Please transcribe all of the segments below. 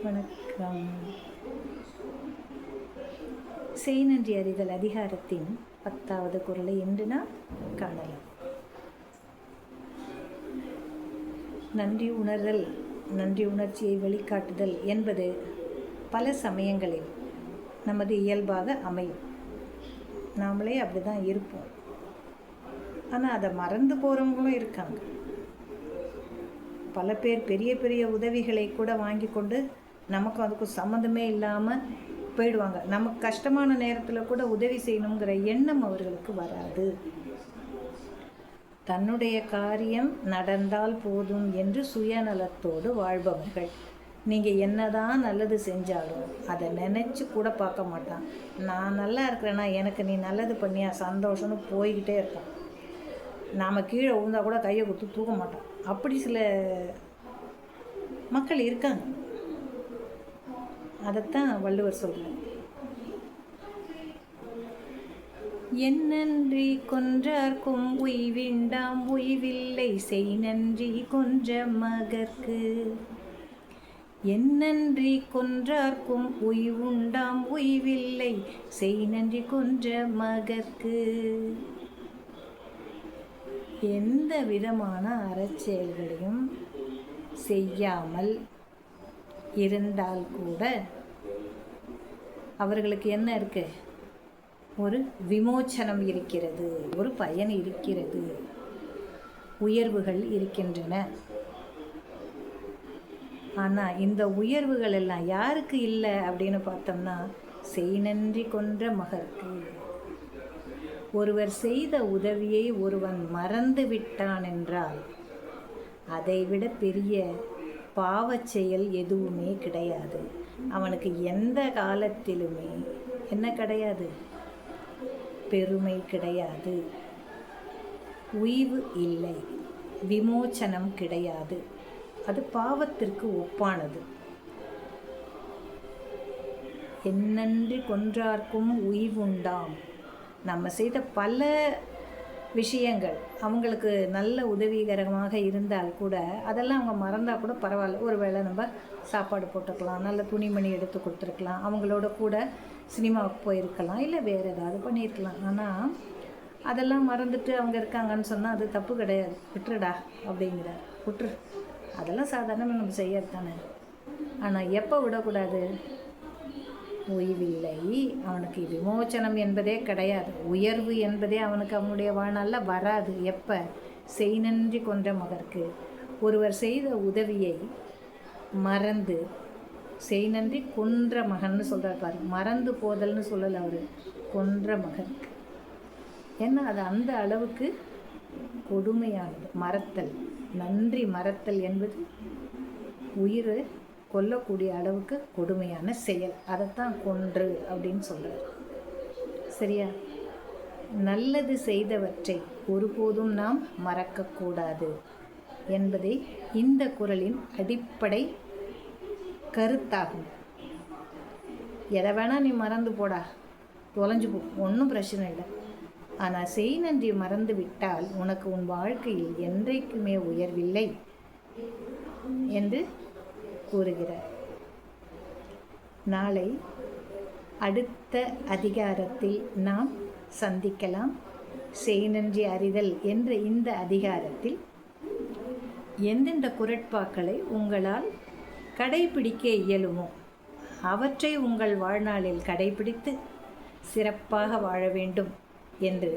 வணக்கம். செய் நன்றி அறிதல் அதிகாரத்தின் 10வது குறளை இன்று நாம் காணலாம். நன்றி உணர்தல், நன்றி உணர்ச்சியை வெளிக்காட்டுதல் என்பது பல சமயங்களில் நமது இயல்பாக அமையும். நாமளே அப்படி தான் இருப்போம். ஆனால் அதை மறந்து போகிறவங்களும் இருக்காங்க. பல பேர் பெரிய பெரிய உதவிகளை கூட வாங்கி கொண்டு நமக்கு அதுக்கு சம்மந்தமே இல்லாமல் போயிடுவாங்க. நமக்கு கஷ்டமான நேரத்தில் கூட உதவி செய்யணுங்கிற எண்ணம் அவர்களுக்கு வராது. தன்னுடைய காரியம் நடந்தால் போதும் என்று சுயநலத்தோடு வாழ்பவர்கள். நீங்கள் என்னதான் நல்லது செஞ்சாலும் அதை நினச்சி கூட பார்க்க மாட்டான். நான் நல்லா இருக்கிறேன்னா எனக்கு நீ நல்லது பண்ணியா சந்தோஷம்னு போய்கிட்டே இருக்கான். நாம் கீழே விழுந்தா கூட கையை கொடுத்து தூக்க மாட்டோம். அப்படி சில மக்கள் இருக்காங்க. அதைத்தான் வள்ளுவர் சொல்கிறார். என்னன்றி கொன்றார்க்கும் உய்விண்டாம் உய்வில்லை செய் நன்றி கொன்ற மகற்கு. என்னன்றி கொன்றார்க்கும் உய்வுண்டாம் உய்வில்லை செய் நன்றி கொன்ற மகற்கு. எந்த விதமான அறச்செயல்களையும் செய்யாமல் இருந்தால் கூட அவர்களுக்கு என்ன இருக்கு? ஒரு விமோச்சனம் இருக்கிறது, ஒரு பயன் இருக்கிறது, உயர்வுகள் இருக்கின்றன. ஆனால் இந்த உயர்வுகள் எல்லாம் யாருக்கு இல்லை அப்படின்னு பார்த்தோம்னா செய் நன்றி கொன்ற மகற்கு. ஒருவர் செய்த உதவியை ஒருவன் மறந்து விட்டான் என்றால் அதைவிட பெரிய பாவச் செயல் எதுவுமே கிடையாது. அவனுக்கு எந்த காலத்திலுமே என்ன கிடையாது? பெருமை கிடையாது, உய்வு இல்லை, விமோச்சனம் கிடையாது. அது பாவத்திற்கு ஒப்பானது. என்னன்றி கொன்றார்க்கும் உய்வுண்டாம். நம்ம செய்த பல விஷயங்கள் அவங்களுக்கு நல்ல உதவிகரமாக இருந்தால் கூட அதெல்லாம் அவங்க மறந்தால் கூட பரவாயில்ல. ஒரு வேளை நம்ம சாப்பாடு போட்டுக்கலாம், நல்ல துணிமணி எடுத்து கொடுத்துருக்கலாம், அவங்களோட கூட சினிமாவுக்கு போயிருக்கலாம், இல்லை வேறு ஏதாவது பண்ணியிருக்கலாம். ஆனால் அதெல்லாம் மறந்துட்டு அவங்க இருக்காங்கன்னு சொன்னால் அது தப்பு கிடையாது. விட்டுருடா அப்படிங்கிறார். விட்டுரு, அதெல்லாம் சாதாரணமாக நம்ம செய்யறது தானே. ஆனால் எப்போ விடக்கூடாது? ஓய்வில்லை, அவனுக்கு விமோச்சனம் என்பதே கிடையாது, உயர்வு என்பதே அவனுக்கு அவனுடைய வாழ்நாளில் வராது. எப்போ? செய் நன்றி கொன்ற மகற்கு. ஒருவர் செய்த உதவியை மறந்து, செய் நன்றி கொன்ற மகன்னு சொல்கிறார் பாரு, மறந்து போதல்னு சொல்லலை அவர், கொன்ற மகற்கு. ஏன்னா அது அந்த அளவுக்கு கொடுமையானது. மறத்தல், நன்றி மறத்தல் என்பது உயிர் கொல்லக்கூடிய அளவுக்கு கொடுமையான செயல். அதைத்தான் கொன்று அப்படின்னு சொல்கிறார். சரியா? நல்லது செய்தவற்றை ஒருபோதும் நாம் மறக்கக்கூடாது என்பதே இந்த குறளின் அடிப்படை கருத்தாகும். எதை வேணா நீ மறந்து போடா, தொலைஞ்சு போ, ஒன்றும் பிரச்சனை இல்லை. ஆனால் செய் நன்றி மறந்து விட்டால் உனக்கு உன் வாழ்க்கையில் என்றைக்குமே உயர்வில்லை என்று கூறுகிறார். நாளை அடுத்த அதிகாரத்தில் நாம் சந்திக்கலாம். செய் நன்றி அறிதல் என்ற இந்த அதிகாரத்தில் எந்தெந்த குறட்பாக்களை உங்களால் கடைபிடிக்க இயலுமோ அவற்றை உங்கள் வாழ்நாளில் கடைபிடித்து சிறப்பாக வாழ வேண்டும் என்று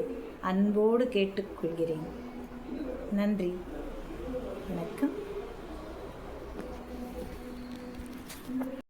அன்போடு கேட்டுக்கொள்கிறேன். நன்றி.